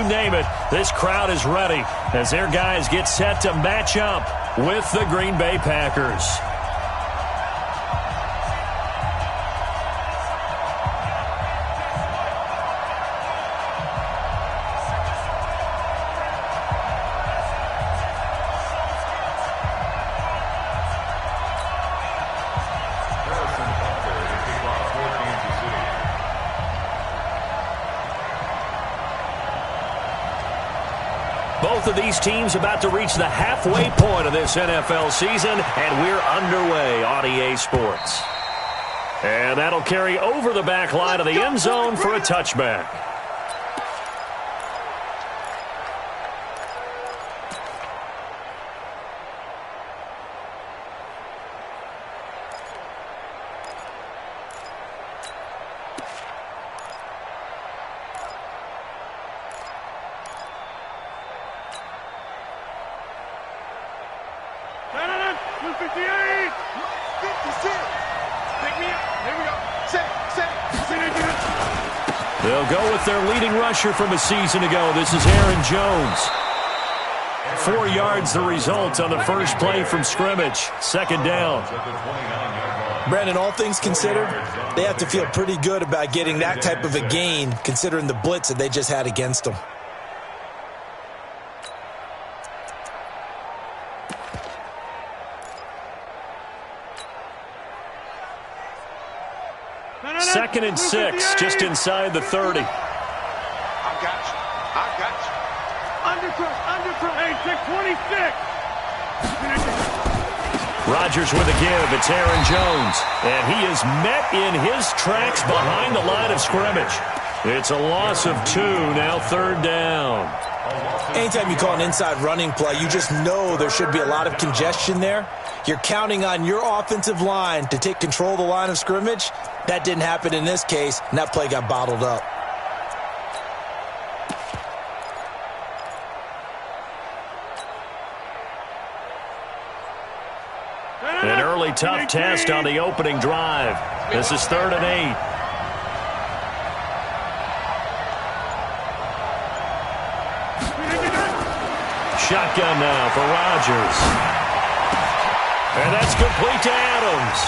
name it, this crowd is ready as their guys get set to match up with the Green Bay Packers. Both of these teams about to reach the halfway point of this NFL season, and we're underway on EA Sports. And that'll carry over the back line of the end zone for a touchback. They'll go with their leading rusher from a season ago. This is Aaron Jones. 4 yards the result on the first play from scrimmage. Second down. Brandon, all things considered, they have to feel pretty good about getting that type of a gain considering the blitz that they just had against them. Second and 6, just inside the 30. I got you. Undercut. Hey, 626. Rodgers with a give. It's Aaron Jones. And he is met in his tracks behind the line of scrimmage. It's a loss of 2, now third down. Anytime you call an inside running play, you just know there should be a lot of congestion there. You're counting on your offensive line to take control of the line of scrimmage. That didn't happen in this case, and that play got bottled up. An early tough test on the opening drive. This is 3rd and 8. Shotgun now for Rodgers. And that's complete to Adams.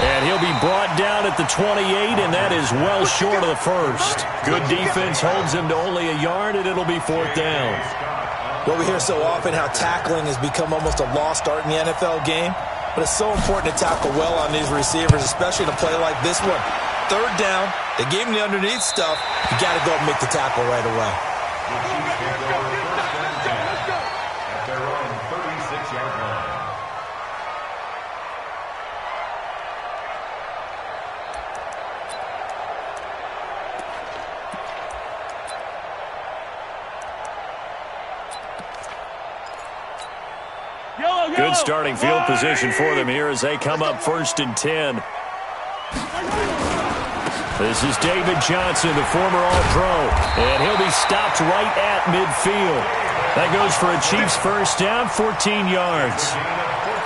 And he'll be brought down at the 28, and that is well short of the first. Good defense holds him to only a yard, and it'll be 4th down. Well, we hear so often how tackling has become almost a lost art in the NFL game, but it's so important to tackle well on these receivers, especially in a play like this one. 3rd down, they gave him the underneath stuff. You got to go and make the tackle right away. Good starting field position for them here as they come up 1st and 10. This is David Johnson, the former All-Pro, and he'll be stopped right at midfield. That goes for a Chiefs first down, 14 yards.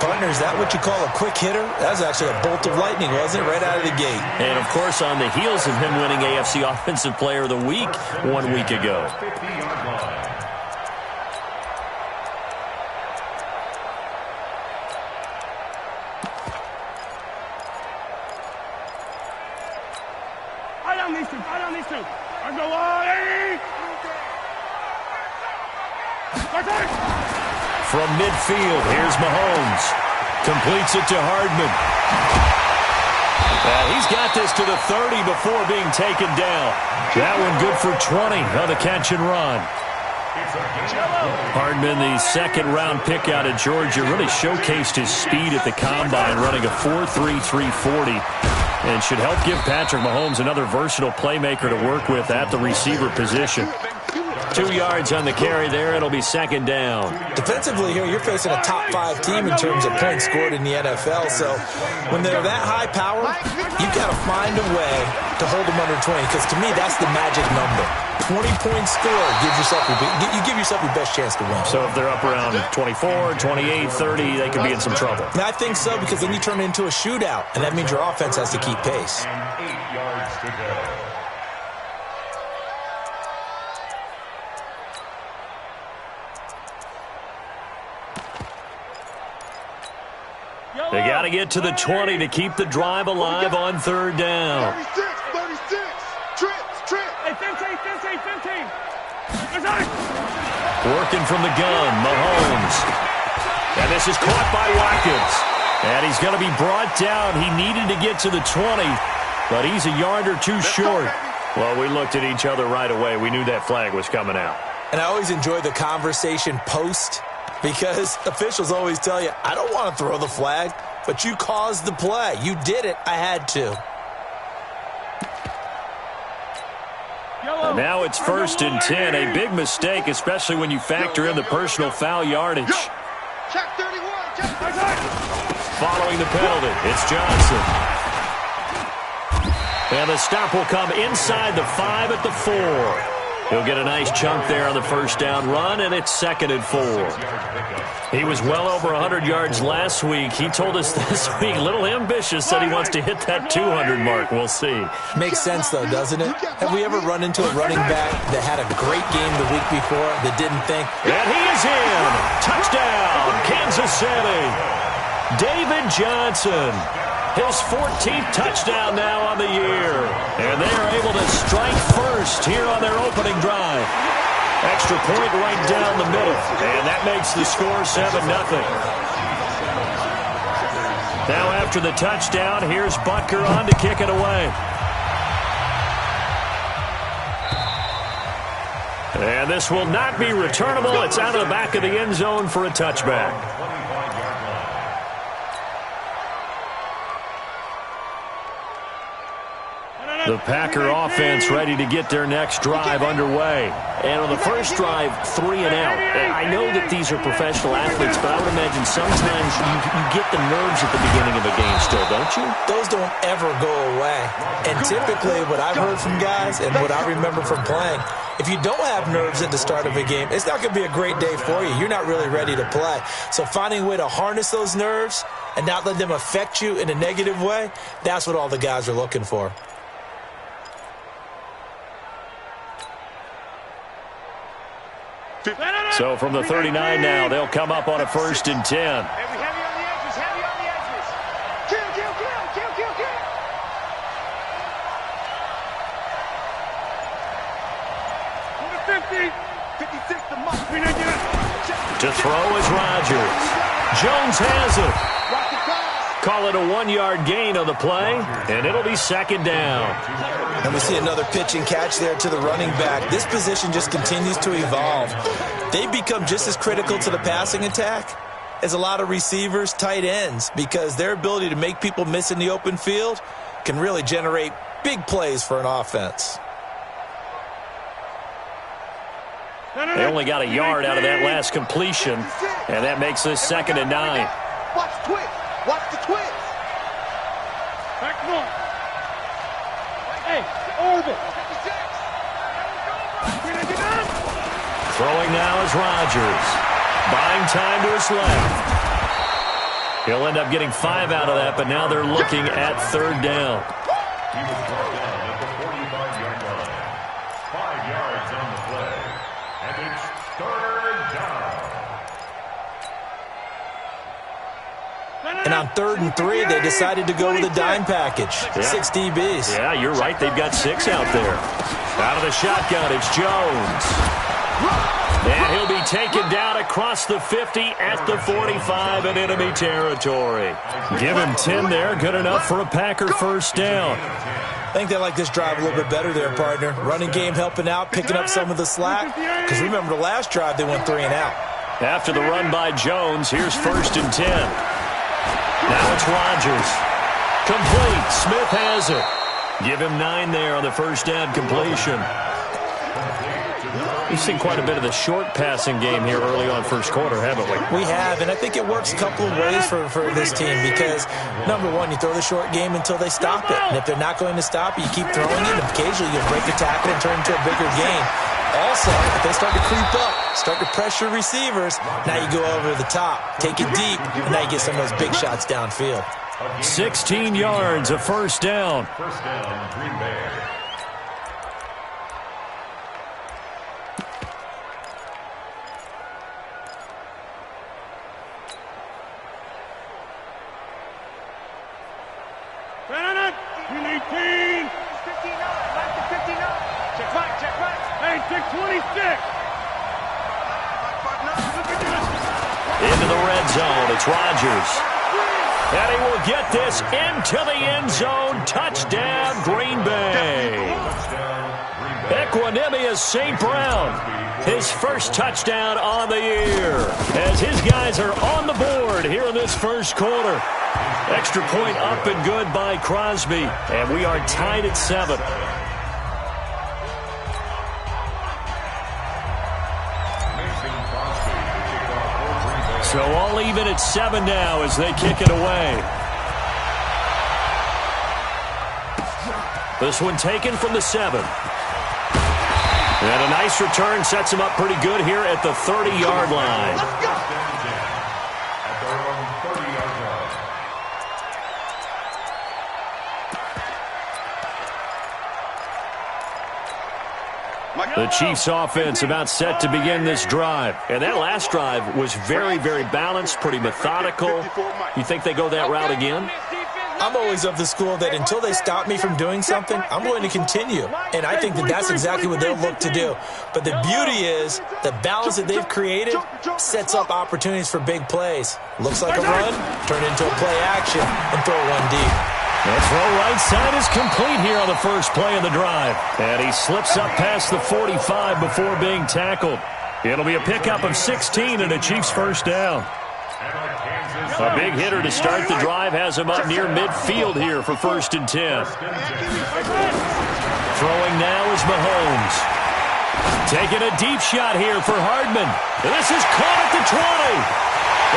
Partner, is that what you call a quick hitter? That was actually a bolt of lightning, wasn't it? Right out of the gate. And, of course, on the heels of him winning AFC Offensive Player of the Week 1 week ago. From midfield, here's Mahomes. Completes it to Hardman. He's got this to the 30 before being taken down. That one good for 20 on the catch and run. Hardman, the second-round pick out of Georgia, really showcased his speed at the combine, running a 4.3 340, and should help give Patrick Mahomes another versatile playmaker to work with at the receiver position. 2 yards on the carry there. It'll be 2nd down. Defensively here, you're facing a top-5 team in terms of points scored in the NFL. So when they're that high power, you've got to find a way to hold them under 20. Because to me, that's the magic number. 20 points scored, you give yourself your best chance to win. So if they're up around 24, 28, 30, they could be in some trouble. I think so, because then you turn it into a shootout, and that means your offense has to keep pace. 8 yards to go. They got to get to the 20 to keep the drive alive on third down. 36. Trip. Hey, 15. Working from the gun, Mahomes. And this is caught by Watkins. And he's going to be brought down. He needed to get to the 20, but he's a yard or two short. Well, we looked at each other right away. We knew that flag was coming out. And I always enjoy the conversation post because officials always tell you, I don't want to throw the flag, but you caused the play. You did it. I had to. And now it's 1st and 10. A big mistake, especially when you factor in the personal foul yardage. Check 31. Following the penalty, it's Johnson. And the stop will come inside the 5 at the 4. He'll get a nice chunk there on the first down run, and it's 2nd and 4. He was well over 100 yards last week. He told us this week, a little ambitious, said he wants to hit that 200 mark. We'll see. Makes sense, though, doesn't it? Have we ever run into a running back that had a great game the week before that didn't think? And he is in. Touchdown, Kansas City. David Johnson. His 14th touchdown now on the year. And they are able to strike first here on their opening drive. Extra point right down the middle. And that makes the score 7-0. Now after the touchdown, here's Butker on to kick it away. And this will not be returnable. It's out of the back of the end zone for a touchback. The Packer offense ready to get their next drive underway. And on the first drive, 3 and out. I know that these are professional athletes, but I would imagine sometimes you get the nerves at the beginning of a game still, don't you? Those don't ever go away. And typically what I've heard from guys and what I remember from playing, if you don't have nerves at the start of a game, it's not going to be a great day for you. You're not really ready to play. So finding a way to harness those nerves and not let them affect you in a negative way, that's what all the guys are looking for. So from the 39 now, they'll come up on a 1st and 10. Heavy on the edges. Kill. Number 50. 56 to Mike. To throw is Rodgers. Jones has it. Call it a 1-yard gain on the play, and it'll be 2nd down. And we see another pitch and catch there to the running back. This position just continues to evolve. They become just as critical to the passing attack as a lot of receivers, tight ends, because their ability to make people miss in the open field can really generate big plays for an offense. They only got a yard out of that last completion, and that makes this 2nd and 9. Watch the twist. Back north. Hey, orbit. Throwing now is Rodgers. Buying time to his left. He'll end up getting 5 out of that, but now they're looking at 3rd down. He was brought down at the 45-yard line. 5 yards on the play. And it's 3rd down. And on 3rd and 3, they decided to go with a dime package. 6 DBs. Yeah, you're right. They've got 6 out there. Out of the shotgun, it's Jones. And he'll be taken down across the 50 at the 45 in enemy territory. Give him 10 there. Good enough for a Packer 1st down. I think they like this drive a little bit better there, partner. Running game helping out, picking up some of the slack. Because remember the last drive, they went 3 and out. After the run by Jones, here's 1st and 10. Now it's Rodgers. Complete. Smith has it. Give him 9 there on the first down completion. We've seen quite a bit of the short passing game here early on first quarter, haven't we? We have, and I think it works a couple of ways for this team because, number one, you throw the short game until they stop it. And if they're not going to stop it, you keep throwing it, and occasionally you'll break a tackle and turn it into a bigger game. Also, if they start to creep up, start to pressure receivers, now you go over the top, take it deep, and now you get some of those big shots downfield. 16 yards, a first down. First down, Green Bay. Into the red zone, it's Rodgers. And he will get this into the end zone. Touchdown, Green Bay. Equanimous St. Brown, his first touchdown on the year, as his guys are on the board here in this first quarter. Extra point up and good by Crosby, and we are tied at 7. So all even at 7 now as they kick it away. This one taken from the 7. And a nice return sets him up pretty good here at the 30-yard line. The Chiefs offense about set to begin this drive. And that last drive was very, very balanced, pretty methodical. You think they go that route again? I'm always of the school that until they stop me from doing something, I'm going to continue. And I think that that's exactly what they'll look to do. But the beauty is the balance that they've created sets up opportunities for big plays. Looks like a run, turn into a play action, and throw one deep. The throw right side is complete here on the first play of the drive. And he slips up past the 45 before being tackled. It'll be a pickup of 16 and a Chiefs first down. A big hitter to start the drive has him up near midfield here for 1st and 10. Throwing now is Mahomes. Taking a deep shot here for Hardman. This is caught at the 20.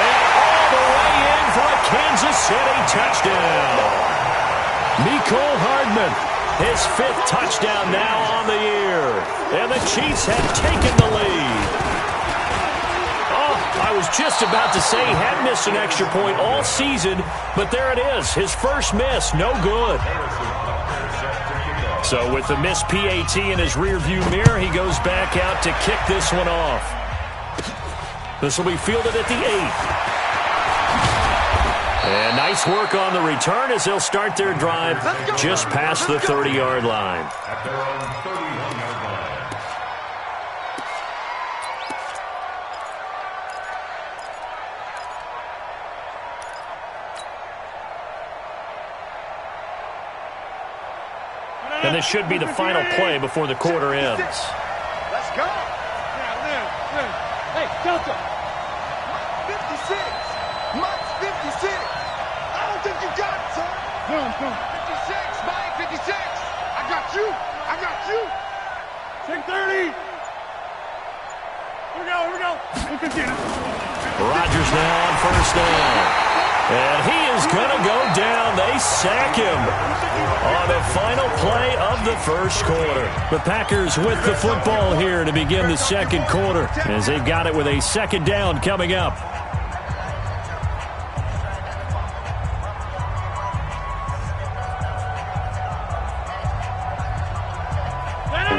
And all the way in for a Kansas City touchdown. Mecole Hardman, his 5th touchdown now on the year. And the Chiefs have taken the lead. Oh, I was just about to say he had missed an extra point all season, but there it is. His first miss, no good. So with the missed PAT in his rearview mirror, he goes back out to kick this one off. This will be fielded at the 8. And nice work on the return as they'll start their drive just past the 30-yard line. At their own 31-yard line. And this should be the final play before the quarter ends. Let's go. Hey, Delta. 56. Mike's 56. I don't think you got it, son. No. 56, Mike, 56. I got you. 630. Here we go. Rodgers now on first down. And he is going to go down. They sack him on the final play of the first quarter. The Packers with the football here to begin the second quarter as they've got it with a second down coming up.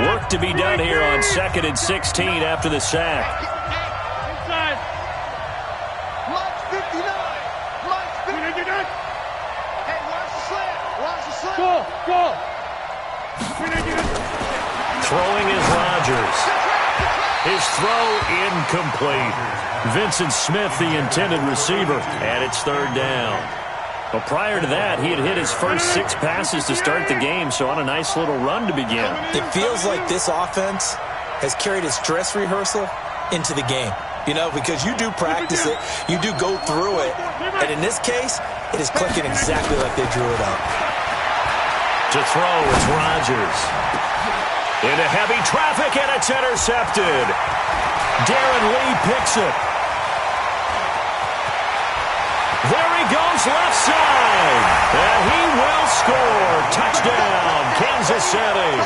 Work to be done here on 2nd and 16 after the sack. Inside. Mike's 59. Mike's 59. Hey, watch the slant. Go. Throwing is Rodgers. His throw incomplete. Vincent Smith, the intended receiver, and it's 3rd down. Well, prior to that, he had hit his first 6 passes to start the game, so on a nice little run to begin. It feels like this offense has carried its dress rehearsal into the game. You know, because you do practice it, you do go through it, and in this case, it is clicking exactly like they drew it up. To throw, it's Rodgers. Into heavy traffic, and it's intercepted. Darren Lee picks it. There he goes left side. And he will score. Touchdown, Kansas City.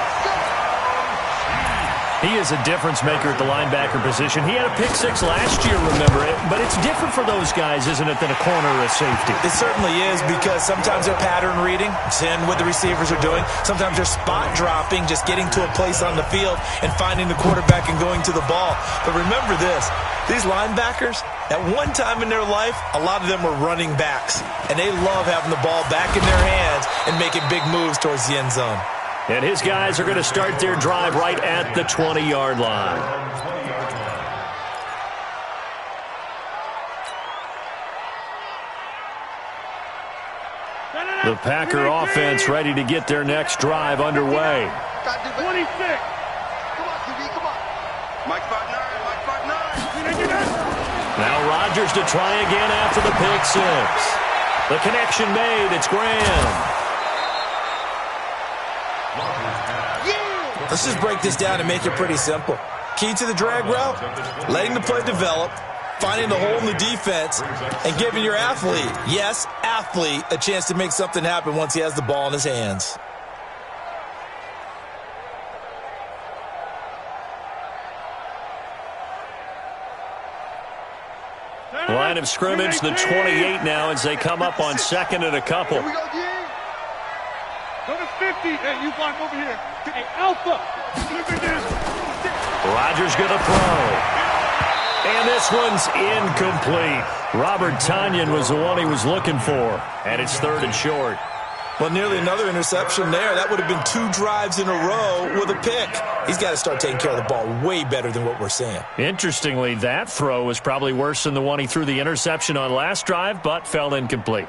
He is a difference maker at the linebacker position. He had a pick 6 last year, remember it. But it's different for those guys, isn't it, than a corner or a safety? It certainly is, because sometimes they're pattern reading, seeing what the receivers are doing. Sometimes they're spot dropping, just getting to a place on the field and finding the quarterback and going to the ball. But remember this, these linebackers, at one time in their life, a lot of them were running backs. And they love having the ball back in their hands and making big moves towards the end zone. And his guys are going to start their drive right at the 20-yard line. The Packer offense ready to get their next drive underway. 26. Come on, QB, come on. Mike 5'9", Now Rodgers to try again after the pick six. The connection made. It's Graham. Let's just break this down and make it pretty simple. Key to the drag route, letting the play develop, finding the hole in the defense, and giving your athlete, yes, athlete, a chance to make something happen once he has the ball in his hands. Line of scrimmage, the 28 now as they come up on second and a couple. Here we go, G. Go to 50. Hey, you block over here. Hey, Alpha. Rodgers going to throw. And this one's incomplete. Robert Tonyan was the one he was looking for. And it's third and short. Well, nearly another interception there. That would have been 2 drives in a row with a pick. He's got to start taking care of the ball way better than what we're seeing. Interestingly, that throw was probably worse than the one he threw the interception on last drive, but fell incomplete.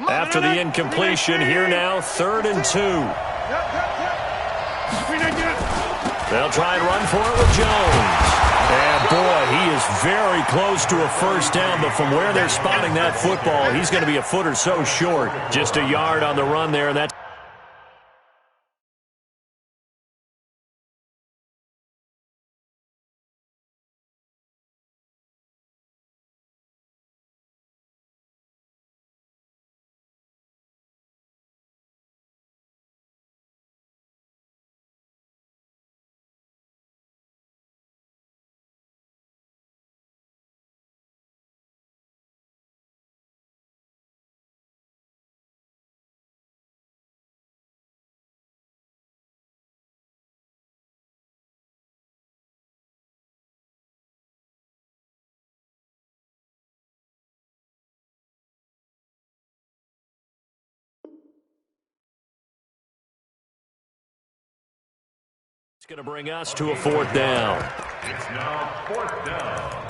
After the incompletion, here now, 3rd and 2. They'll try and run for it with Jones. And, boy, he is very close to a first down, but from where they're spotting that football, he's going to be a foot or so short. Just a yard on the run there, and that's going to bring us to a 4th down. It's now 4th down.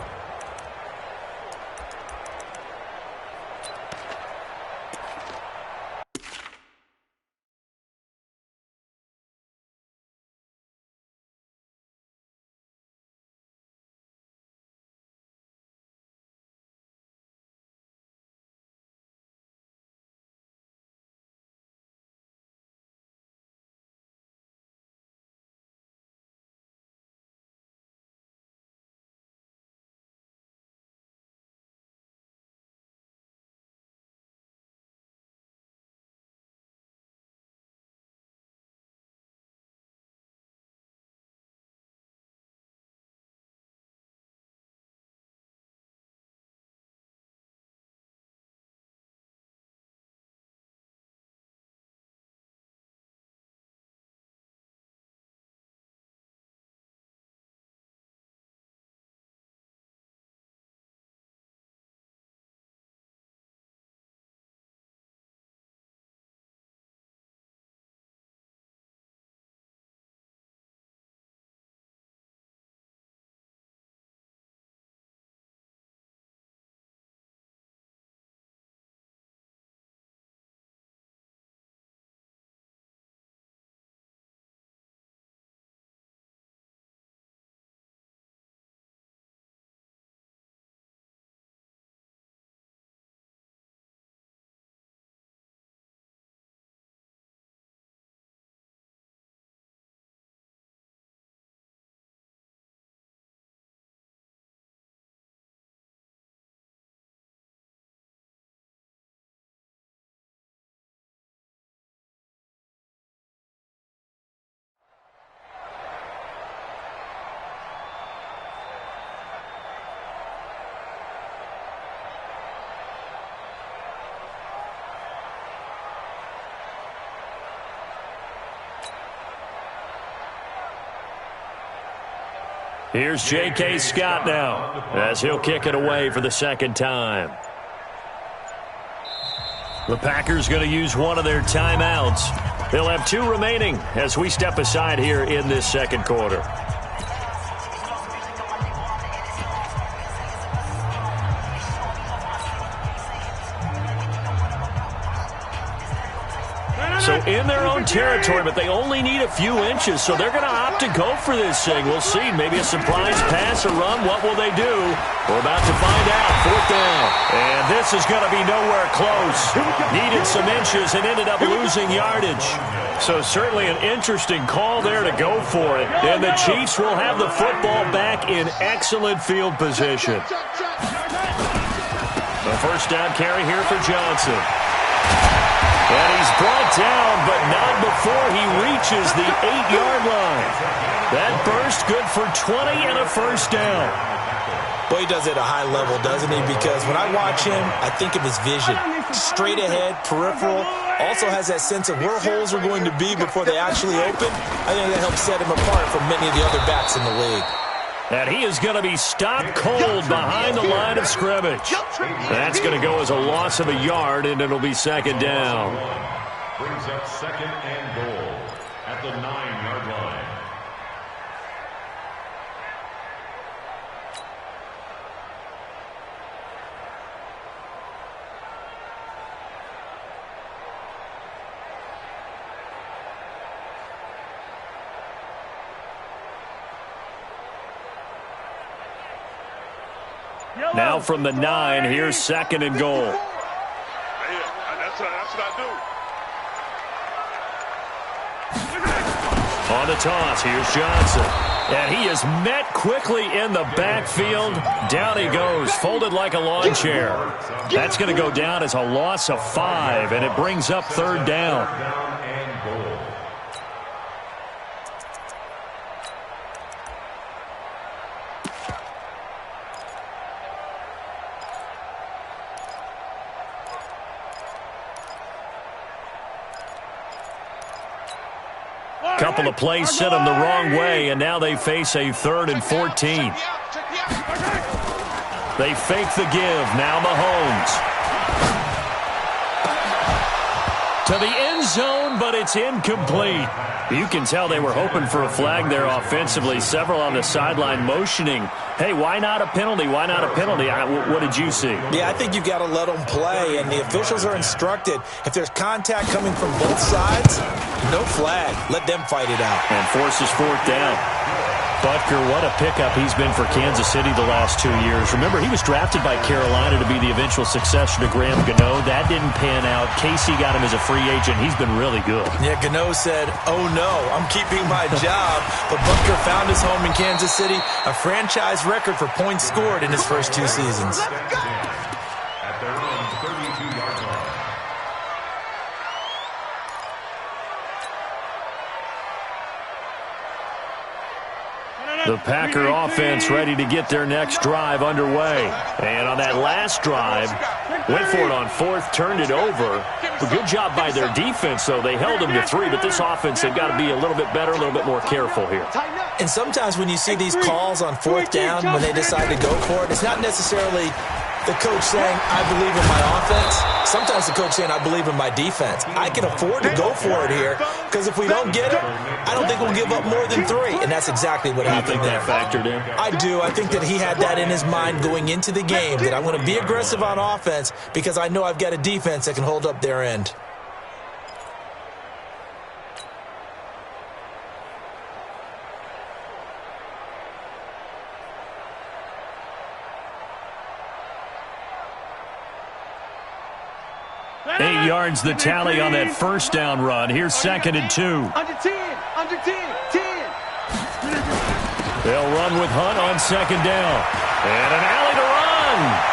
Here's J.K. Scott now as he'll kick it away for the 2nd time. The Packers going to use one of their timeouts. They'll have 2 remaining as we step aside here in this second quarter. So in their own territory, but they only need a few inches, so they're going to opt to go for this thing. We'll see. Maybe a surprise pass or run. What will they do? We're about to find out. 4th down. And this is going to be nowhere close. Needed some inches and ended up losing yardage. So certainly an interesting call there to go for it. And the Chiefs will have the football back in excellent field position. The first down carry here for Johnson. And he's brought down, but not before he reaches the 8-yard line. That burst good for 20 and a first down. Well, he does it at a high level, doesn't he? Because when I watch him, I think of his vision. Straight ahead, peripheral. Also has that sense of where holes are going to be before they actually open. I think that helps set him apart from many of the other backs in the league. And he is going to be stopped cold behind the line of scrimmage. That's going to go as a loss of a yard, and it'll be second down. Brings up second and goal at the 9-yard line. Now from the 9, here's second and goal. That's what I On the toss, here's Johnson. And he is met quickly in the backfield. Down he goes, folded like a lawn chair. That's going to go down as a loss of 5, and it brings up 3rd down. Couple of plays sent them the wrong way, and now they face a 3rd and 14. They fake the give. Now Mahomes. To the end zone, but it's incomplete. You can tell they were hoping for a flag there offensively. Several on the sideline motioning, hey, why not a penalty? Why not a penalty? What did you see? Yeah, I think you got to let them play, and the officials are instructed. If there's contact coming from both sides, no flag. Let them fight it out. And forces 4th down. Butker, what a pickup he's been for Kansas City the last 2 years. Remember, he was drafted by Carolina to be the eventual successor to Graham Gano. That didn't pan out. Casey got him as a free agent. He's been really good. Yeah, Gano said, oh no, I'm keeping my job. But Butker found his home in Kansas City, a franchise record for points scored in his first 2 seasons. At their own 32-yard line. The Packer offense ready to get their next drive underway. And on that last drive, went for it on 4th, turned it over. A good job by their defense, though. They held them to 3, but this offense, they've got to be a little bit better, a little bit more careful here. And sometimes when you see these calls on 4th down, when they decide to go for it, it's not necessarily the coach saying, I believe in my offense. Sometimes the coach saying, I believe in my defense. I can afford to go for it here because if we don't get it, I don't think we'll give up more than 3. And that's exactly what happened there. You think that factored in? I do. I think that he had that in his mind going into the game, that I'm going to be aggressive on offense because I know I've got a defense that can hold up their end. Eight yards the tally on that first down run. Here's second and 2. Under 10, 10. They'll run with Hunt on second down. And an alley to run.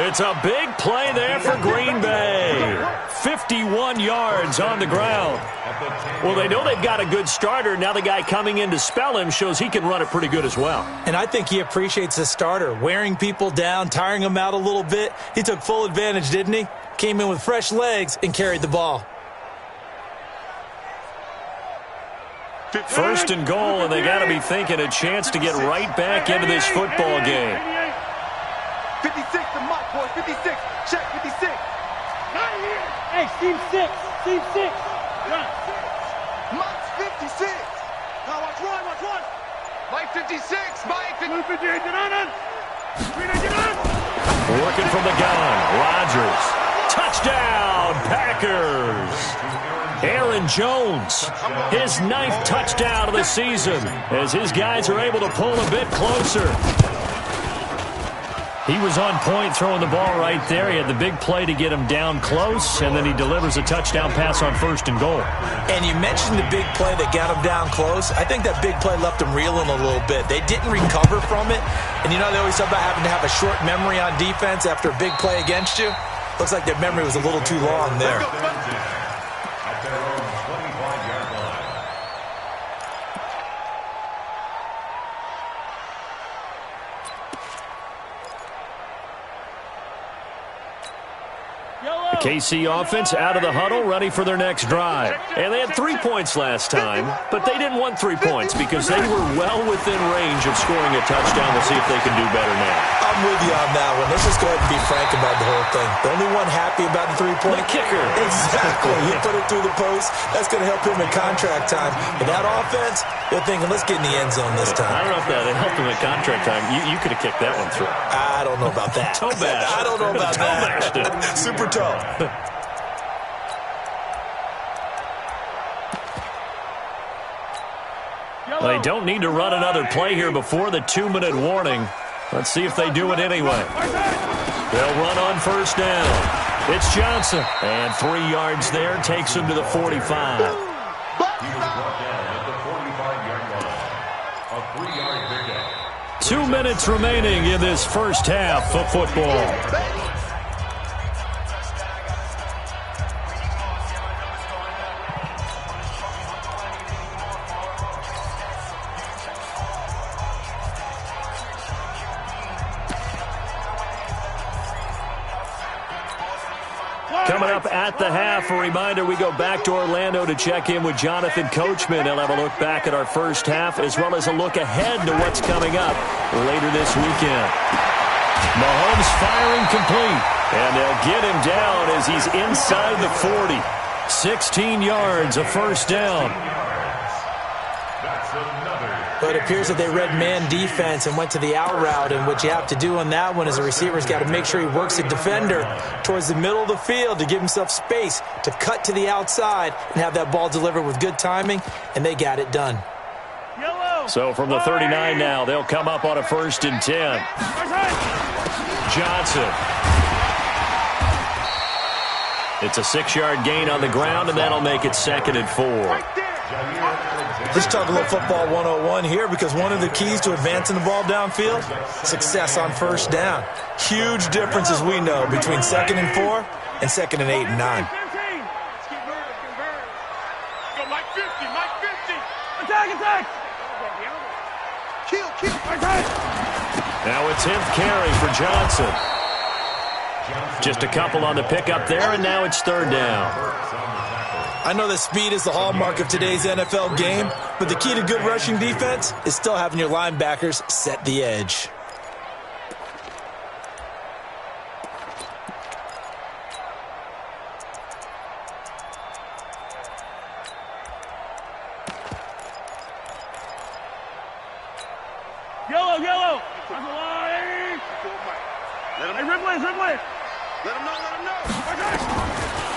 It's a big play there for Green Bay. 51 yards on the ground. Well, they know they've got a good starter. Now the guy coming in to spell him shows he can run it pretty good as well. And I think he appreciates the starter, wearing people down, tiring them out a little bit. He took full advantage, didn't he? Came in with fresh legs and carried the ball. First and goal, and they got to be thinking a chance to get right back into this football game. 56 to Mike. Boy, 56. Check 56. Not here. Hey, team 6. Team 6. Run. Mike's 56. Now watch one. Mike 56. Mike 56. Working from the gun. Rodgers. Touchdown, Packers. Aaron Jones, his 9th touchdown of the season, as his guys are able to pull a bit closer. He was on point throwing the ball right there. He had the big play to get him down close, and then he delivers a touchdown pass on 1st and goal. And you mentioned the big play that got him down close. I think that big play left him reeling a little bit. They didn't recover from it. And you know they always talk about having to have a short memory on defense after a big play against you. Looks like their memory was a little too long there. At their own 25-yard line. The KC offense out of the huddle, ready for their next drive. And they had 3 points last time, but they didn't want 3 points because they were well within range of scoring a touchdown. We'll see if they can do better now. I'm with you on that one. Let's just go ahead and be frank about the whole thing. The only one happy about the 3-point? The kicker. Exactly. He put it through the post. That's going to help him in contract time. But that offense, they're thinking, let's get in the end zone this time. I don't know if that helped him at contract time. You could have kicked that one through. I don't know about that. Toe bash. I don't know about Toe bashed that. it. Super toe. They don't need to run another play here before the 2-minute warning. Let's see if they do it anyway. They'll run on 1st down. It's Johnson. And 3 yards there takes him to the 45. He was brought down at the 45-yard line. A 3-yard pickup. 2 minutes remaining in this first half of football. Coming up at the half, a reminder, we go back to Orlando to check in with Jonathan Coachman. He'll have a look back at our first half as well as a look ahead to what's coming up later this weekend. Mahomes firing complete, and they'll get him down as he's inside the 40. 16 yards, a 1st down. That's another. But it appears that they read man defense and went to the out route, and what you have to do on that one is the receiver's got to make sure he works the defender towards the middle of the field to give himself space to cut to the outside and have that ball delivered with good timing, and they got it done. So from the 39 now, they'll come up on a 1st and 10. Johnson. It's a 6-yard gain on the ground, and that'll make it 2nd and 4. Let's talk a little football 101 here, because one of the keys to advancing the ball downfield, success on 1st down. Huge difference, as we know, between 2nd and 4 and 2nd and 8 and 9. Go Mike 50. Attack. Kill. Now a 10th carry for Johnson. Just a couple on the pickup there, and now it's 3rd down. I know that speed is the hallmark of today's NFL game, but the key to good rushing defense is still having your linebackers set the edge. Yellow. Ripley. Let him know.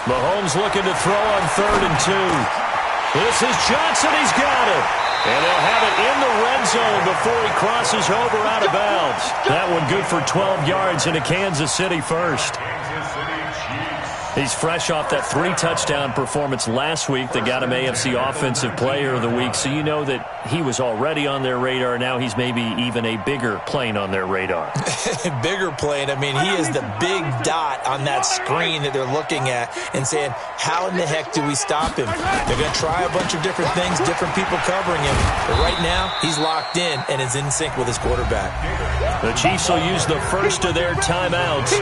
Mahomes looking to throw on 3rd and 2. This is Johnson. He's got it. And they'll have it in the red zone before he crosses over out of bounds. That one good for 12 yards into Kansas City first. Kansas City Chiefs. He's fresh off that 3-touchdown performance last week that got him AFC Offensive Player of the Week. So you know that he was already on their radar. Now he's maybe even a bigger plane on their radar. Bigger plane. I mean, he is the big dot on that screen that they're looking at and saying, how in the heck do we stop him? They're going to try a bunch of different things, different people covering him. But right now, he's locked in and is in sync with his quarterback. The Chiefs will use the first of their timeouts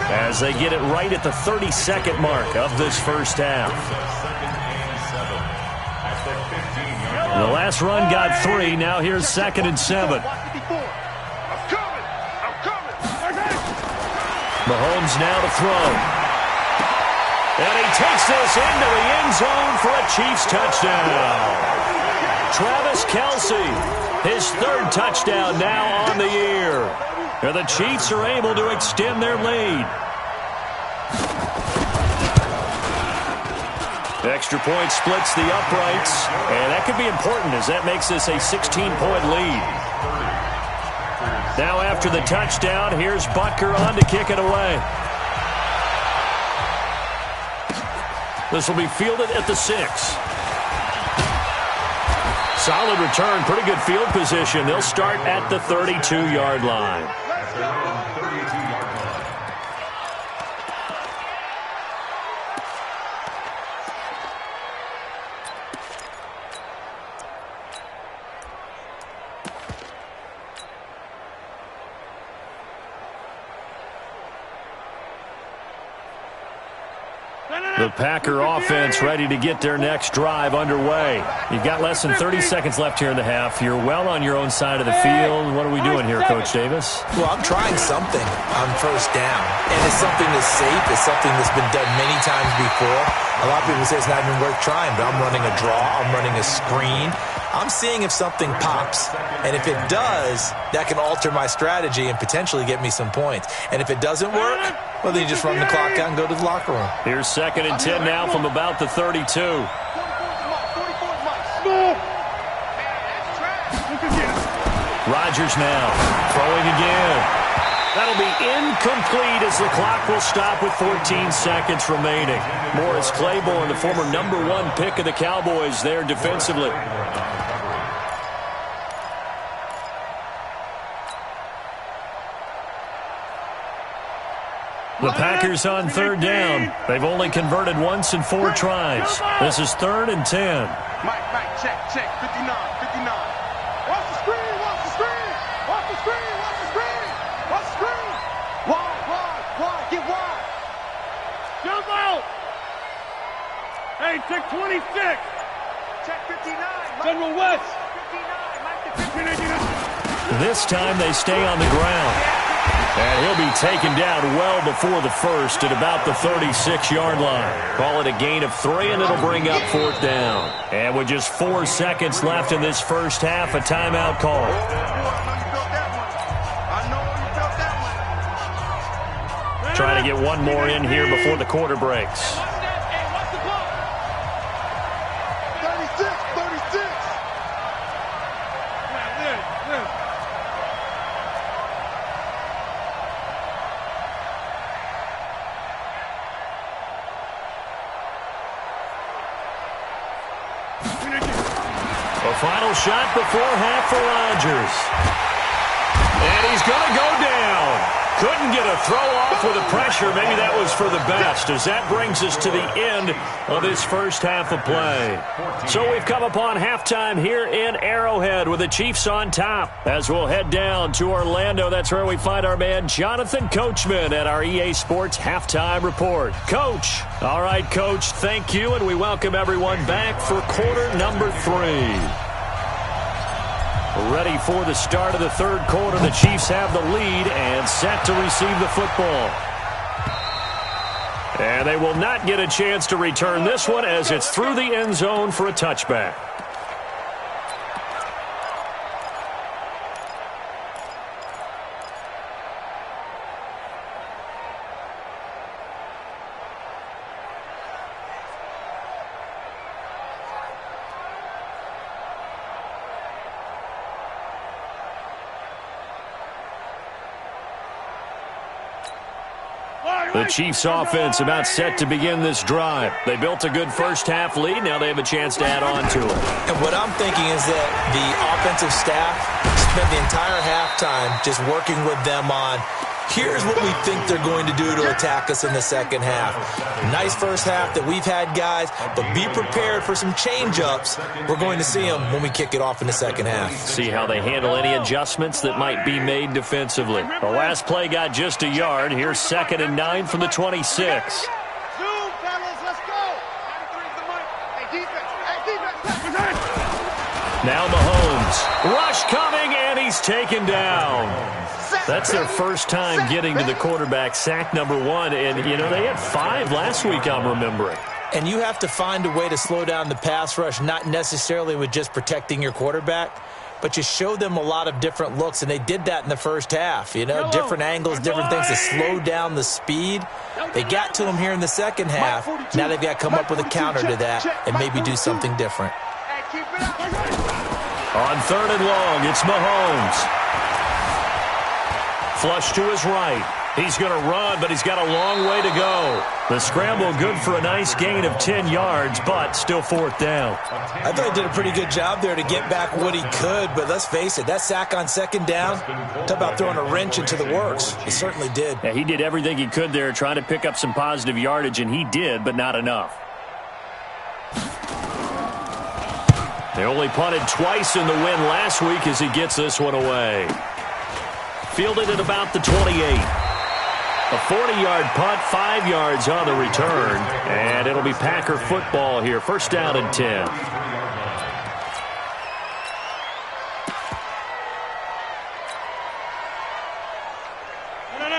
as they get it right at the 32nd mark of this first half. The last run got 3. Now here's 2nd and 7. Mahomes now to throw. And he takes this into the end zone for a Chiefs touchdown. Travis Kelce, his third touchdown now on the year. And the Chiefs are able to extend their lead. Extra point splits the uprights, and that could be important as that makes this a 16-point lead. Now after the touchdown, here's Butker on to kick it away. This will be fielded at the 6. Solid return, pretty good field position. They'll start at the 32-yard line. The Packer offense ready to get their next drive underway. You've got less than 30 seconds left here in the half. You're well on your own side of the field. What are we doing here, Coach Davis? Well, I'm trying something on first down, and it's something that's safe. It's something that's been done many times before. A lot of people say it's not even worth trying, but I'm running a draw. I'm running a screen. I'm seeing if something pops, and if it does, that can alter my strategy and potentially get me some points. And if it doesn't work, well, then you just run the clock out and go to the locker room. Here's 2nd and 10 now from about the 32. Rodgers now throwing again. That'll be incomplete as the clock will stop with 14 seconds remaining. Morris Claiborne, the former #1 pick of the Cowboys, there defensively. The Packers on 3rd down. They've only converted once in 4 tries. This is 3rd and 10. Mike, check, 59. Watch the screen, watch the screen. Watch the screen, watch the screen. Watch the screen. Wide, get wide. Jump out. Hey, check 26. Check 59. General West. 59, Mike. This time they stay on the ground. And he'll be taken down well before the first at about the 36-yard line. Call it a gain of 3, and it'll bring up 4th down. And with just 4 seconds left in this first half, a timeout call. Trying to get one more in here before the quarter breaks. 36. A final shot before half for Rodgers. And he's going to go down. Couldn't get a throw off with the pressure. Maybe that was for the best, as that brings us to the end of this first half of play. So we've come upon halftime here in Arrowhead with the Chiefs on top. As we'll head down to Orlando, that's where we find our man Jonathan Coachman at our EA Sports Halftime Report. Coach. All right, Coach, thank you, and we welcome everyone back for quarter number 3. Ready for the start of the third quarter. The Chiefs have the lead and set to receive the football. And they will not get a chance to return this one as it's through the end zone for a touchback. The Chiefs offense about set to begin this drive. They built a good first half lead. Now they have a chance to add on to it. And what I'm thinking is that the offensive staff spent the entire halftime just working with them on, here's what we think they're going to do to attack us in the second half. Nice first half that we've had, guys, but be prepared for some change-ups. We're going to see them when we kick it off in the second half. See how they handle any adjustments that might be made defensively. The last play got just a yard. Here's 2nd and 9 from the 26. Zoom, fellas, let's go. 93's the mark. Hey, defense. Now Mahomes. Rush coming, and he's taken down. That's their first time getting to the quarterback, sack number 1. And, you know, they had 5 last week, I'm remembering. And you have to find a way to slow down the pass rush, not necessarily with just protecting your quarterback, but you show them a lot of different looks, and they did that in the first half. You know, different angles, different things to slow down the speed. They got to him here in the second half. Now they've got to come up with a counter to that and maybe do something different. On 3rd and long, it's Mahomes. Flush to his right. He's going to run, but he's got a long way to go. The scramble good for a nice gain of 10 yards, but still 4th down. I thought he did a pretty good job there to get back what he could, but let's face it, that sack on 2nd down, talk about throwing a wrench into the works. He certainly did. Yeah, he did everything he could there, trying to pick up some positive yardage, and he did, but not enough. They only punted twice in the win last week as he gets this one away. Fielded at about the 28. A 40-yard punt, 5 yards on the return, and it'll be Packer football here. 1st down and 10.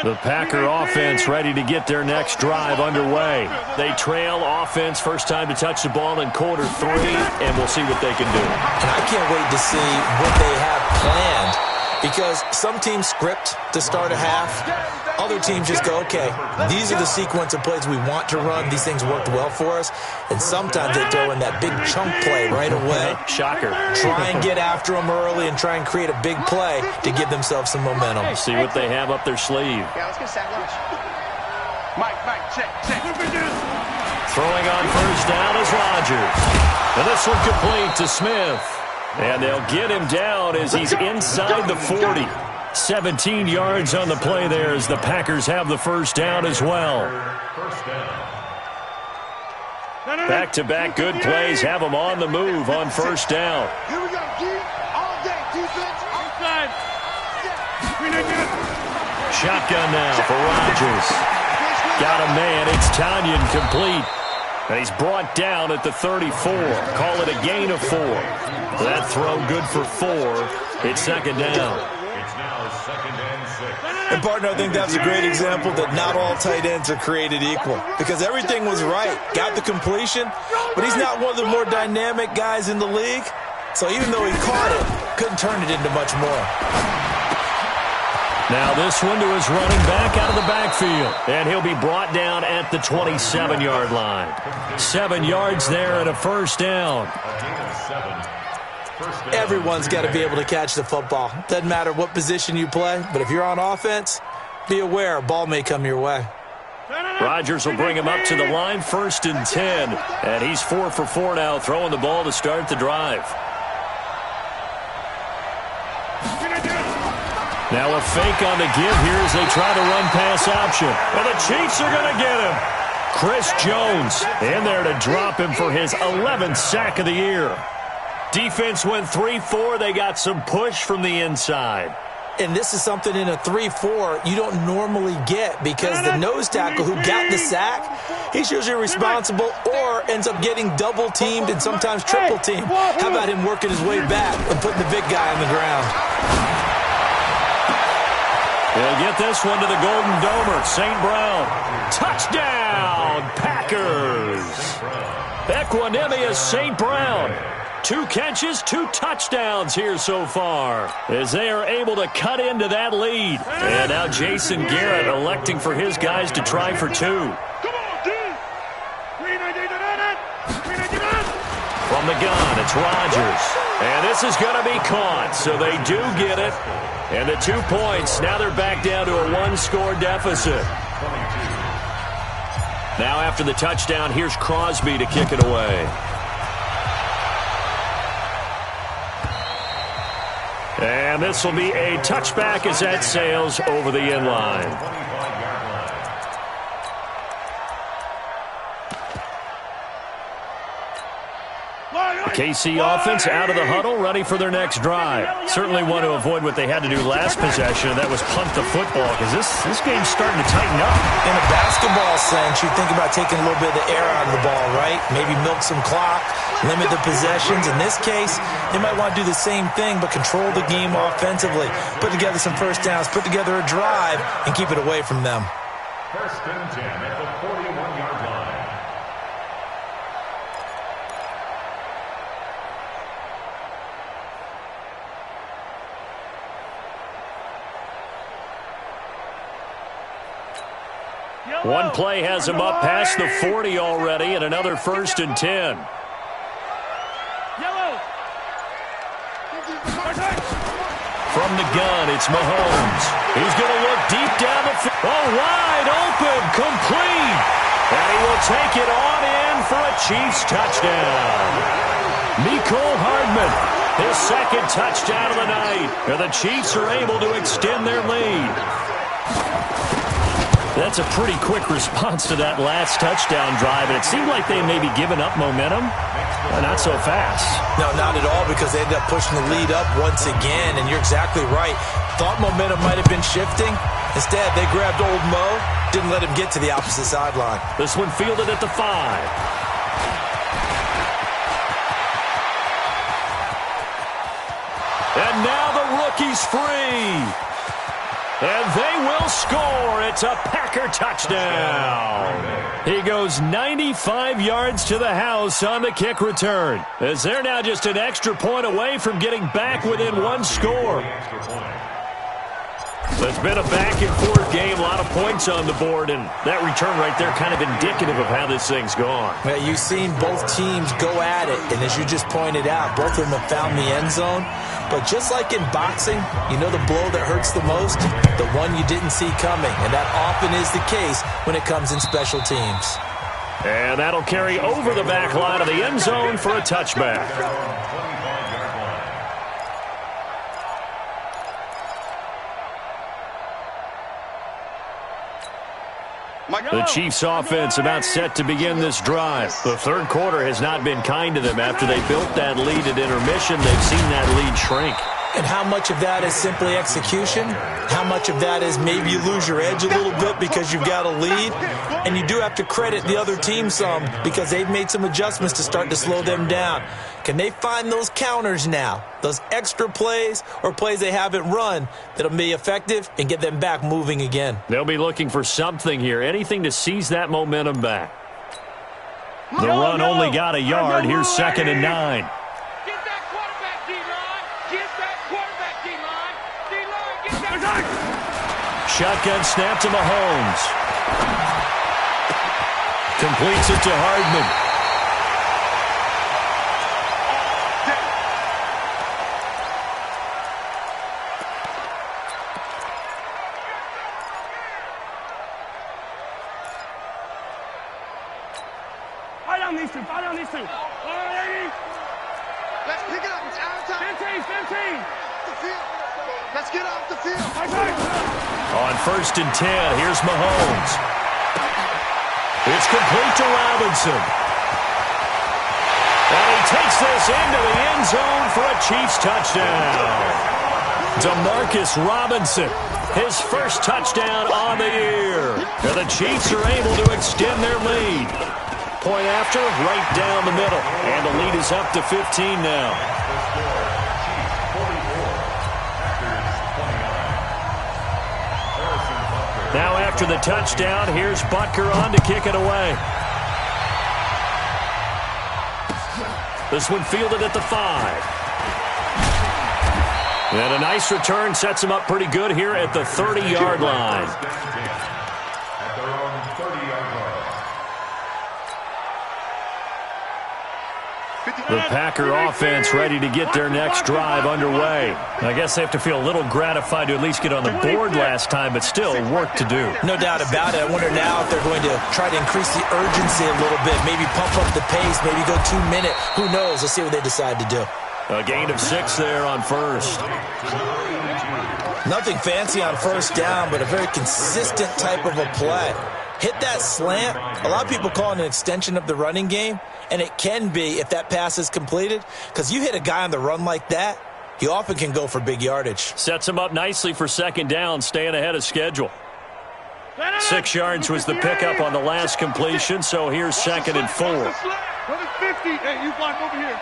The Packer offense ready to get their next drive underway. They trail offense, first time to touch the ball in quarter 3, and we'll see what they can do. And I can't wait to see what they have planned, because some teams script to start a half. Other teams just go, okay, these are the sequence of plays we want to run. These things worked well for us. And sometimes they throw in that big chunk play right away. Shocker. Try and get after them early and try and create a big play to give themselves some momentum. See what they have up their sleeve. Yeah, let's get sack lunch. Mike, check. Throwing on 1st down is Rodgers. And this one complete to Smith. And they'll get him down as he's inside the 40. 17 yards on the play there as the Packers have the 1st down as well. Back-to-back good plays have them on the move on 1st down. Here we go, Keith. All day, defense. Outside. Shotgun now for Rodgers. Got a man. It's Tanyan complete. And he's brought down at the 34. Call it a gain of 4. That throw good for 4. It's 2nd down. And, partner, I think that's a great example that not all tight ends are created equal, because everything was right. Got the completion, but he's not one of the more dynamic guys in the league. So even though he caught it, couldn't turn it into much more. Now this one to his running back out of the backfield. And he'll be brought down at the 27-yard line. 7 yards there and a 1st down. Everyone's got to be able to catch the football. Doesn't matter what position you play, but if you're on offense, be aware a ball may come your way. Rodgers will bring him up to the line, 1st and 10. And he's 4 for 4 now, throwing the ball to start the drive. Now a fake on the give here as they try to run pass option. And the Chiefs are going to get him. Chris Jones in there to drop him for his 11th sack of the year. Defense went 3-4. They got some push from the inside. And this is something in a 3-4 you don't normally get, because the nose tackle who got the sack, he's usually responsible or ends up getting double-teamed and sometimes triple-teamed. How about him working his way back and putting the big guy on the ground? They'll get this one to the Golden Domer. St. Brown. Touchdown, Packers. Equanimous St. Brown. 2 catches, 2 touchdowns here so far as they are able to cut into that lead. And now Jason Garrett electing for his guys to try for 2. Come on, D. From the gun, it's Rodgers. And this is going to be caught, so they do get it. And the 2 points, now they're back down to a 1-score deficit. Now after the touchdown, here's Crosby to kick it away. And this will be a touchback as that sails over the end line. KC offense out of the huddle, ready for their next drive. Certainly want to avoid what they had to do last possession, and that was punt the football, because this game's starting to tighten up. In a basketball sense, you think about taking a little bit of the air out of the ball, right? Maybe milk some clock, limit the possessions. In this case, they might want to do the same thing, but control the game offensively. Put together some first downs, put together a drive, and keep it away from them. First and 10 at the 41-yard line. One play has him up past the 40 already, and another first and 10. From the gun, it's Mahomes. He's going to look deep down the field. Oh, wide open, complete. And he will take it on in for a Chiefs touchdown. Mecole Hardman, his second touchdown of the night. And the Chiefs are able to extend their lead. That's a pretty quick response to that last touchdown drive, and it seemed like they may be giving up momentum. Not so fast. No, not at all, because they ended up pushing the lead up once again, and you're exactly right. Thought momentum might have been shifting. Instead, they grabbed old Mo, didn't let him get to the opposite sideline. This one fielded at the 5. And now the rookie's free. And they will score. It's a Packer touchdown. He goes 95 yards to the house on the kick return, as they're now just an extra point away from getting back within one score. It's been a back-and-forth game, a lot of points on the board, and that return right there kind of indicative of how this thing's gone. Yeah, you've seen both teams go at it, and as you just pointed out, both of them have found the end zone. But just like in boxing, you know the blow that hurts the most? The one you didn't see coming, and that often is the case when it comes in special teams. And that'll carry over the back line of the end zone for a touchback. The Chiefs offense about set to begin this drive. The third quarter has not been kind to them. After they built that lead at intermission, they've seen that lead shrink. And how much of that is simply execution? How much of that is maybe you lose your edge a little bit because you've got a lead? And you do have to credit the other team some, because they've made some adjustments to start to slow them down. Can they find those counters now, those extra plays or plays they haven't run that'll be effective and get them back moving again? They'll be looking for something here, anything to seize that momentum back. The run only got a yard. Here's 2nd and 9. Shotgun snap to Mahomes. Completes it to Hardman. Fight on these two. All right, ladies. Let's pick it up. It's out of time. 15. The field. Let's get off the field. On 1st and 10, here's Mahomes. It's complete to Robinson. And he takes this into the end zone for a Chiefs touchdown. Demarcus Robinson, his first touchdown on the year. And the Chiefs are able to extend their lead. Point after, right down the middle. And the lead is up to 15 now. Now after the touchdown, here's Butker on to kick it away. This one fielded at the 5. And a nice return sets him up pretty good here at the 30-yard line. At their own 30-yard line. The Packer offense ready to get their next drive underway. I guess they have to feel a little gratified to at least get on the board last time, but still work to do. No doubt about it. I wonder now if they're going to try to increase the urgency a little bit, maybe pump up the pace, maybe go 2-minute. Who knows? Let's see what they decide to do. A gain of 6 there on first. Nothing fancy on first down, but a very consistent type of a play. hit that slant. A lot of people call it an extension of the running game, and it can be if that pass is completed, because you hit a guy on the run like that, he often can go for big yardage. Sets him up nicely for second down, staying ahead of schedule. 6 yards was the pickup on the last completion, so here's 2nd and 4. Hey, you block over here.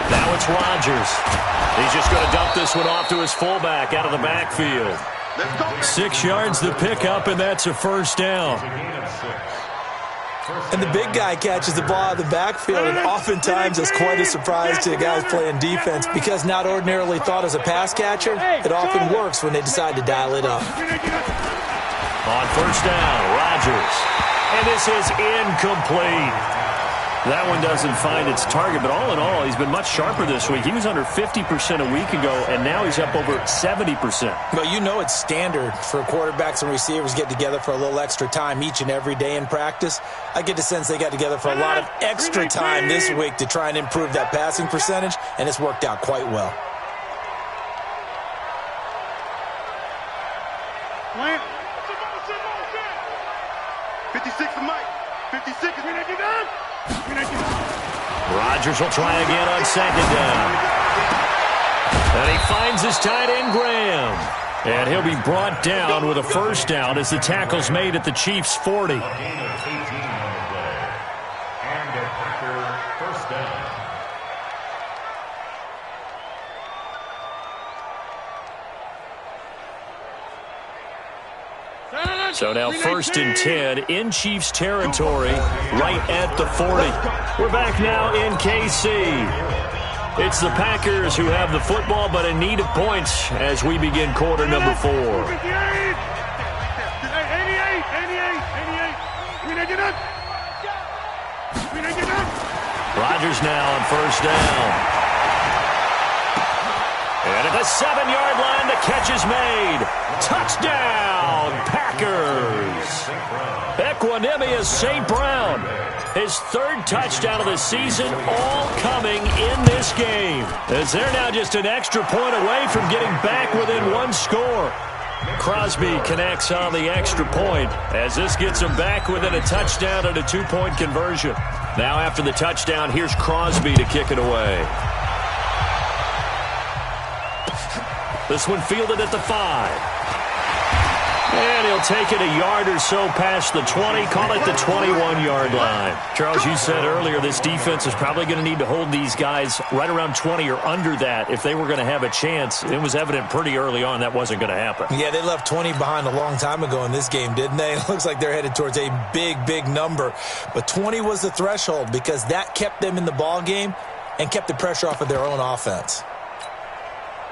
Now it's Rodgers. He's just going to dump this one off to his fullback out of the backfield. 6 yards the pickup, and that's a first down. And the big guy catches the ball out of the backfield, and oftentimes it's quite a surprise to the guys playing defense because not ordinarily thought as a pass catcher, it often works when they decide to dial it up. On first down, Rodgers. And this is incomplete. That one doesn't find its target, but all in all, he's been much sharper this week. He was under 50% a week ago, and now he's up over 70%. Well, you know it's standard for quarterbacks and receivers get together for a little extra time each and every day in practice. I get the sense they got together for a lot of extra time this week to try and improve that passing percentage, and it's worked out quite well. Plant. 56 to Mike. 56 is when I get down. Rodgers will try again on second down. And he finds his tight end, Graham. And he'll be brought down with a first down as the tackle's made at the Chiefs' 40. A gain of 18 on the play. And a Packer first down. So now 1st and 10 in Chiefs territory, right at the 40. We're back now in KC. It's the Packers who have the football, but in need of points as we begin quarter number 4. 88. Rodgers now on first down. And at the 7-yard line, the catch is made. Touchdown, Packers. Equanimous St. Brown. His 3rd touchdown of the season, all coming in this game. As they're now just an extra point away from getting back within 1 score. Crosby connects on the extra point as this gets him back within a touchdown and a 2-point conversion. Now after the touchdown, here's Crosby to kick it away. This one fielded at the 5. And he'll take it a yard or so past the 20, call it the 21-yard line. Charles, you said earlier this defense is probably going to need to hold these guys right around 20 or under that if they were going to have a chance. It was evident pretty early on that wasn't going to happen. Yeah, they left 20 behind a long time ago in this game, didn't they? It looks like they're headed towards a big, big number. But 20 was the threshold because that kept them in the ball game and kept the pressure off of their own offense.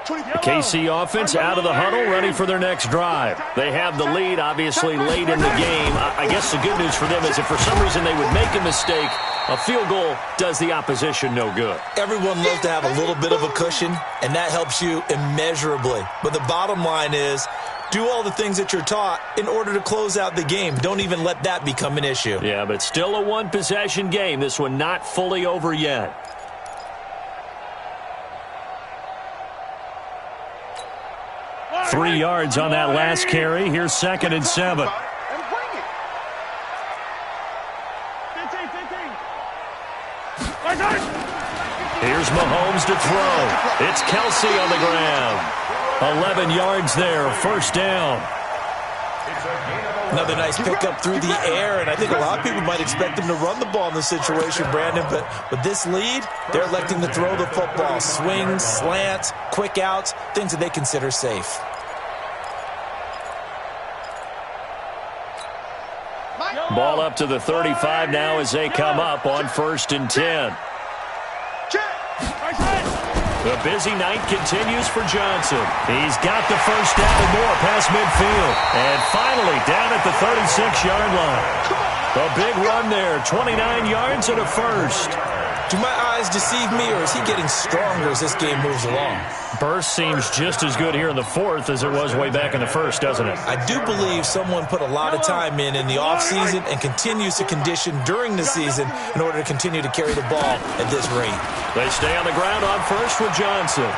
The KC offense out of the huddle, ready for their next drive. They have the lead, obviously, late in the game. I guess the good news for them is if for some reason they would make a mistake, a field goal does the opposition no good. Everyone loves to have a little bit of a cushion, and that helps you immeasurably. But the bottom line is, do all the things that you're taught in order to close out the game. Don't even let that become an issue. Yeah, but it's still a one-possession game. This one not fully over yet. Three yards on that last carry. Here's 2nd and 7. Here's Mahomes to throw. It's Kelsey on the ground. 11 yards there, first down. Another nice pickup through the air, and I think a lot of people might expect them to run the ball in this situation, Brandon, but with this lead, they're electing to throw the football. Swings, slants, quick outs, things that they consider safe. Ball up to the 35 now as they come up on 1st and 10. The busy night continues for Johnson. He's got the first down and more past midfield. And finally down at the 36-yard line. A big run there, 29 yards and a first. Do my eyes deceive me, or is he getting stronger as this game moves along? Burst seems just as good here in the 4th as it was way back in the 1st, doesn't it? I do believe someone put a lot of time in the offseason and continues to condition during the season in order to continue to carry the ball at this rate. They stay on the ground on first with Johnson.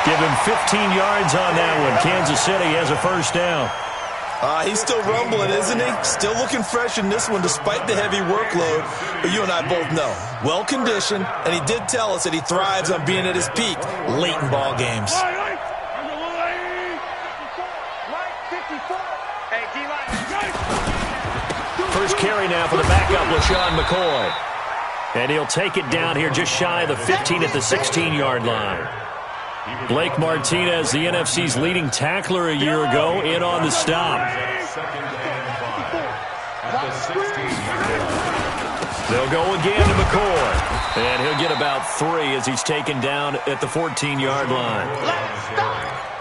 Give him 15 yards on that one. Kansas City has a first down. He's still rumbling, isn't he? Still looking fresh in this one despite the heavy workload. But you and I both know, well-conditioned, and he did tell us that he thrives on being at his peak late in ball games. First carry now for the backup, LaShawn McCoy. And he'll take it down here just shy of the 15 at the 16-yard line. Blake Martinez, the NFC's leading tackler a year ago, in on the stop. They'll go again to McCoy. And he'll get about 3 as he's taken down at the 14-yard line.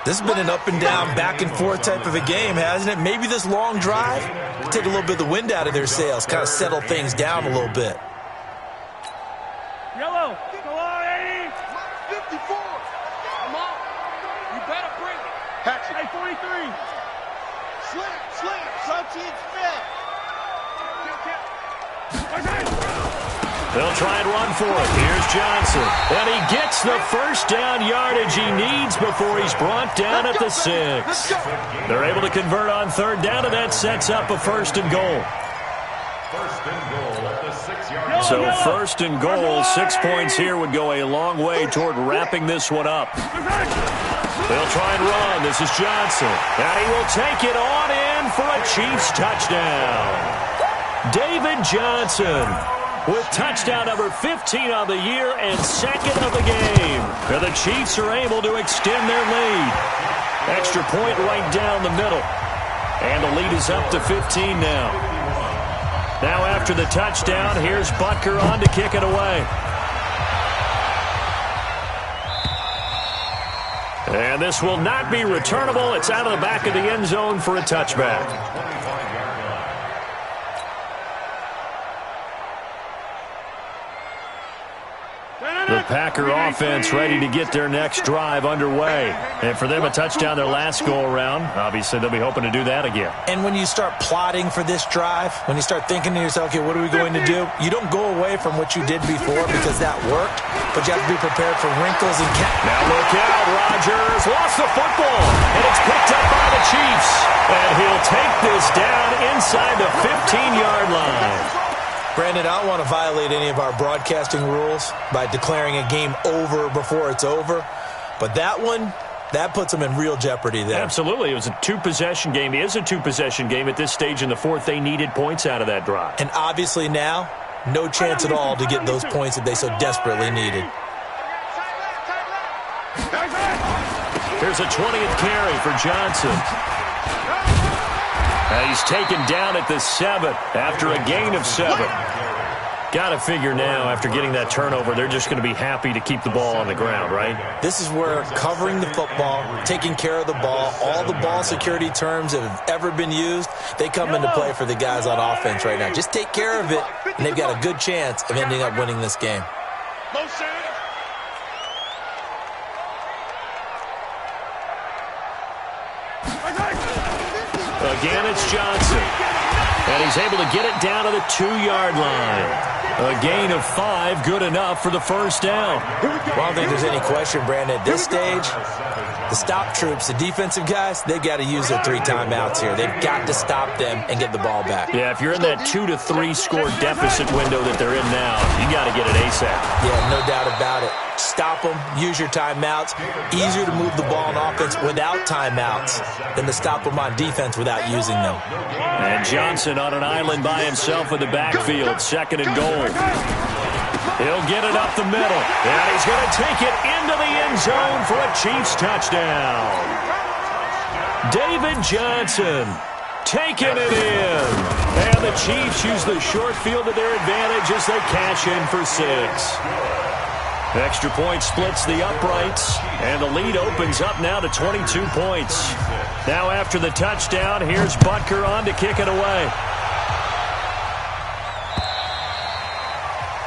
This has been an up-and-down, back-and-forth type of a game, hasn't it? Maybe this long drive can take a little bit of the wind out of their sails, kind of settle things down a little bit. Yellow, go on, 80. 54. Come on. You better bring it. Hatchet. Hey, 43. Slim. Rotate's fit. They'll try and run for it. Here's Johnson. And he gets the first down yardage he needs before he's brought down at the 6. They're able to convert on third down, and that sets up a first and goal. First and goal at the 6-yard line. So first and goal, 6 points here would go a long way toward wrapping this one up. They'll try and run. This is Johnson. And he will take it on in for a Chiefs touchdown. David Johnson with touchdown number 15 on the year and second of the game. And the Chiefs are able to extend their lead. Extra point right down the middle. And the lead is up to 15 now. Now after the touchdown, here's Butker on to kick it away. And this will not be returnable. It's out of the back of the end zone for a touchback. The Packer offense ready to get their next drive underway. And for them, a touchdown their last go-around. Obviously, they'll be hoping to do that again. And when you start plotting for this drive, when you start thinking to yourself, okay, what are we going to do? You don't go away from what you did before because that worked, but you have to be prepared for wrinkles and Now look out, Rodgers lost the football, and it's picked up by the Chiefs. And he'll take this down inside the 15-yard line. Brandon, I don't want to violate any of our broadcasting rules by declaring a game over before it's over. But that one, that puts them in real jeopardy there. Absolutely. It was a two-possession game. It is a two-possession game at this stage in the fourth. They needed points out of that drive. And obviously now, no chance at all to get those points that they so desperately needed. Here's a 20th carry for Johnson. He's taken down at the 7 after a gain of 7. Got to figure now, after getting that turnover, they're just going to be happy to keep the ball on the ground, right? This is where covering the football, taking care of the ball, all the ball security terms that have ever been used, they come into play for the guys on offense right now. Just take care of it, and they've got a good chance of ending up winning this game. Again, it's Johnson. And he's able to get it down to the 2-yard line. A gain of 5, good enough for the first down. Well, I don't think there's any question, Brandon. At this stage, the stop troops, the defensive guys, they've got to use their 3 timeouts here. They've got to stop them and get the ball back. Yeah, if you're in that 2 to 3 score deficit window that they're in now, you got to get it ASAP. Yeah, no doubt about it. Stop them, use your timeouts. Easier to move the ball on offense without timeouts than to stop them on defense without using them. And Johnson on an island by himself in the backfield, second and goal. He'll get it up the middle, and he's going to take it into the end zone for a Chiefs touchdown. David Johnson taking it in. And the Chiefs use the short field to their advantage as they cash in for 6. Extra point splits the uprights, and the lead opens up now to 22 points. Now after the touchdown, here's Butker on to kick it away.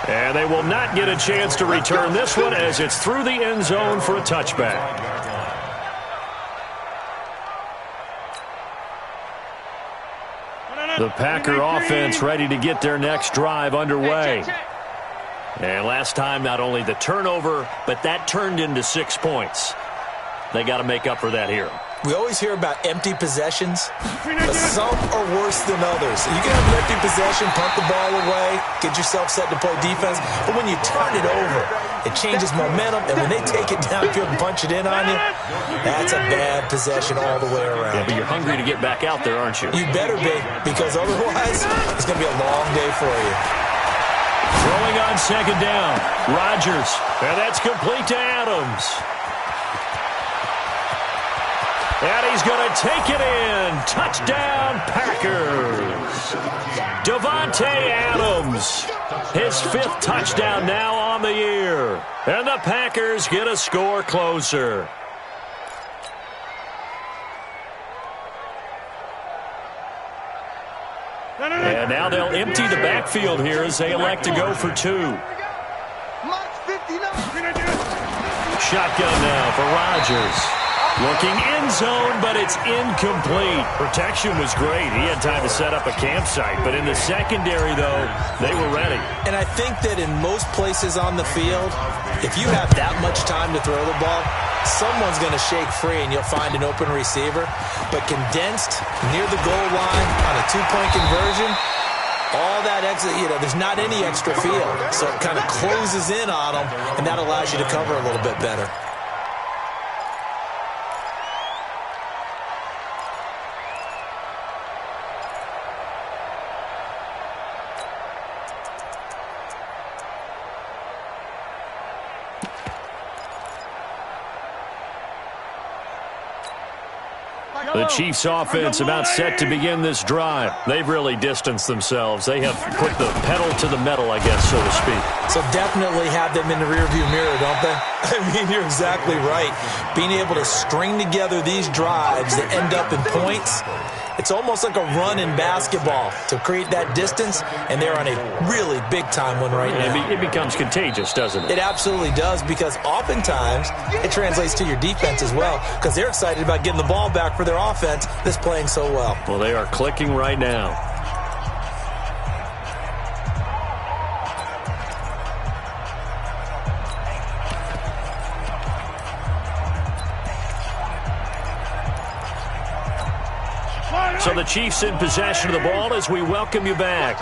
And they will not get a chance to return this one as it's through the end zone for a touchback. The Packer offense ready to get their next drive underway. And last time, not only the turnover, but that turned into 6 points. They got to make up for that here. We always hear about empty possessions, but some are worse than others. You can have an empty possession, punt the ball away, get yourself set to play defense, but when you turn it over, it changes momentum, and when they take it downfield and punch it in on you, that's a bad possession all the way around. Yeah, but you're hungry to get back out there, aren't you? You better be, because otherwise, it's going to be a long day for you. Throwing on second down, Rodgers, and that's complete to Adams. And he's going to take it in. Touchdown, Packers. Davante Adams, his 5th touchdown now on the year. And the Packers get a score closer. And now they'll empty the backfield here as they elect to go for 2. Shotgun now for Rodgers. Looking end zone, but it's incomplete. Protection was great. He had time to set up a campsite. But in the secondary, though, they were ready. And I think that in most places on the field, if you have that much time to throw the ball, someone's going to shake free and you'll find an open receiver. But condensed near the goal line on a 2-point conversion, all that exit, there's not any extra field. So it kind of closes in on them, and that allows you to cover a little bit better. The Chiefs offense about set to begin this drive. They've really distanced themselves. They have put the pedal to the metal, I guess, so to speak. So definitely have them in the rearview mirror, don't they? I mean, you're exactly right. Being able to string together these drives that end up in points, it's almost like a run in basketball to create that distance, and they're on a really big-time one right now. It becomes contagious, doesn't it? It absolutely does, because oftentimes it translates to your defense as well, because they're excited about getting the ball back for their offense that's playing so well. Well, they are clicking right now. So the Chiefs in possession of the ball as we welcome you back.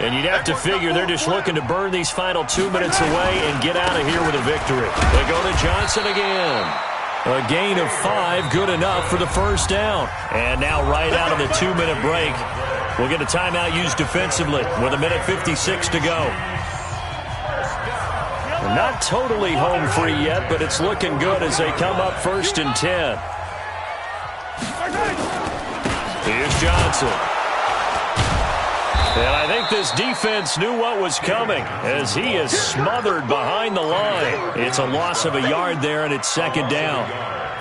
And you'd have to figure they're just looking to burn these final 2 minutes away and get out of here with a victory. They go to Johnson again. A gain of 5, good enough for the first down. And now right out of the 2-minute break, we'll get a timeout used defensively with 1:56 to go. Not totally home free yet, but it's looking good as they come up 1st and 10. Here's Johnson. And I think this defense knew what was coming as he is smothered behind the line. It's a loss of a yard there, and it's 2nd down.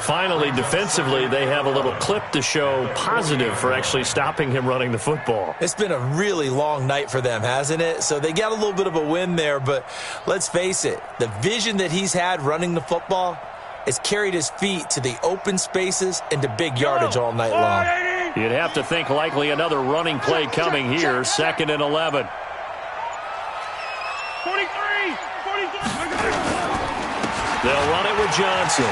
Finally, defensively, they have a little clip to show positive for actually stopping him running the football. It's been a really long night for them, hasn't it? So they got a little bit of a win there, but let's face it, the vision that he's had running the football has carried his feet to the open spaces and to big yardage all night long. You'd have to think likely another running play coming here, 2nd and 11. 43. They'll run it with Johnson.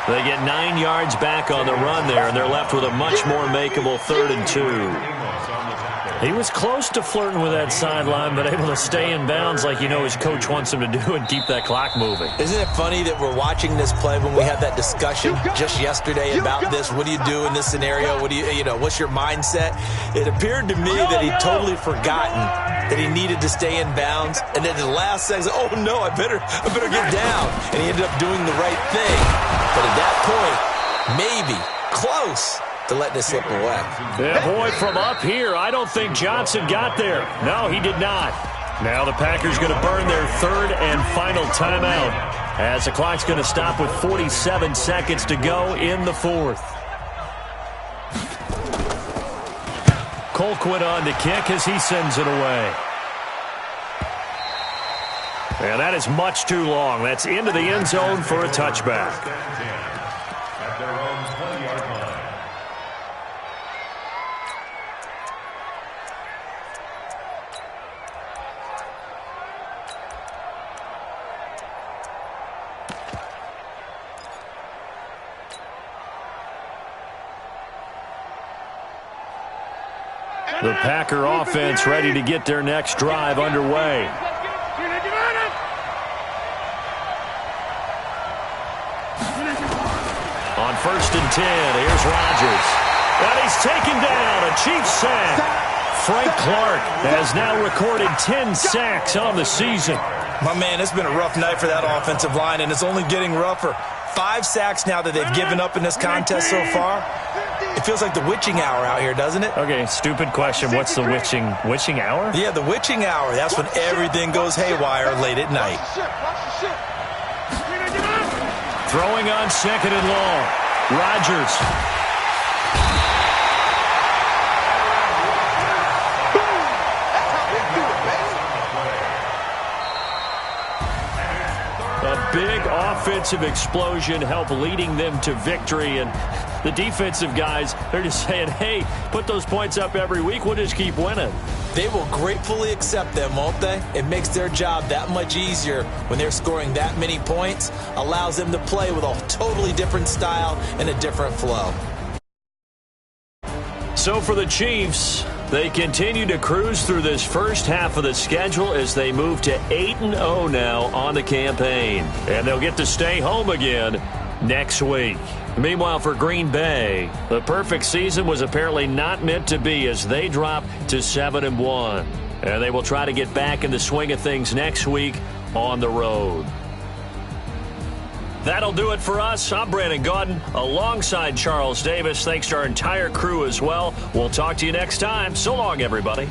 They get 9 yards back on the run there, and they're left with a much more makeable 3rd and 2. He was close to flirting with that sideline, but able to stay in bounds like his coach wants him to do and keep that clock moving. Isn't it funny that we're watching this play when we had that discussion just yesterday about this? What do you do in this scenario? What do what's your mindset? It appeared to me that he'd totally forgotten that he needed to stay in bounds, and then the last second, oh no, I better get down. And he ended up doing the right thing. But at that point, maybe close to letting it slip away. Yeah, boy, from up here, I don't think Johnson got there. No, he did not. Now the Packers going to burn their 3rd and final timeout as the clock's going to stop with 47 seconds to go in the 4th. Colquitt on to kick as he sends it away. And that is much too long. That's into the end zone for a touchback. At their own 20-yard line. The Packer offense ready to get their next drive underway. On 1st and 10, here's Rodgers. And he's taken down, a Chiefs sack. Frank Clark has now recorded 10 sacks on the season. My man, it's been a rough night for that offensive line, and it's only getting rougher. 5 sacks now that they've given up in this contest so far. It feels like the witching hour out here, doesn't it? Okay, stupid question. What's the witching hour? Yeah, the witching hour. That's when everything goes haywire late at night. Throwing on 2nd and long. Rodgers. A big offensive explosion helped leading them to victory, and the defensive guys, they're just saying, hey, put those points up every week, we'll just keep winning. They will gratefully accept them, won't they? It makes their job that much easier when they're scoring that many points, allows them to play with a totally different style and a different flow. So for the Chiefs, they continue to cruise through this first half of the schedule as they move to 8-0 now on the campaign. And they'll get to stay home again next week. Meanwhile, for Green Bay, the perfect season was apparently not meant to be as they drop to 7-1. And they will try to get back in the swing of things next week on the road. That'll do it for us. I'm Brandon Gaudin alongside Charles Davis. Thanks to our entire crew as well. We'll talk to you next time. So long, everybody.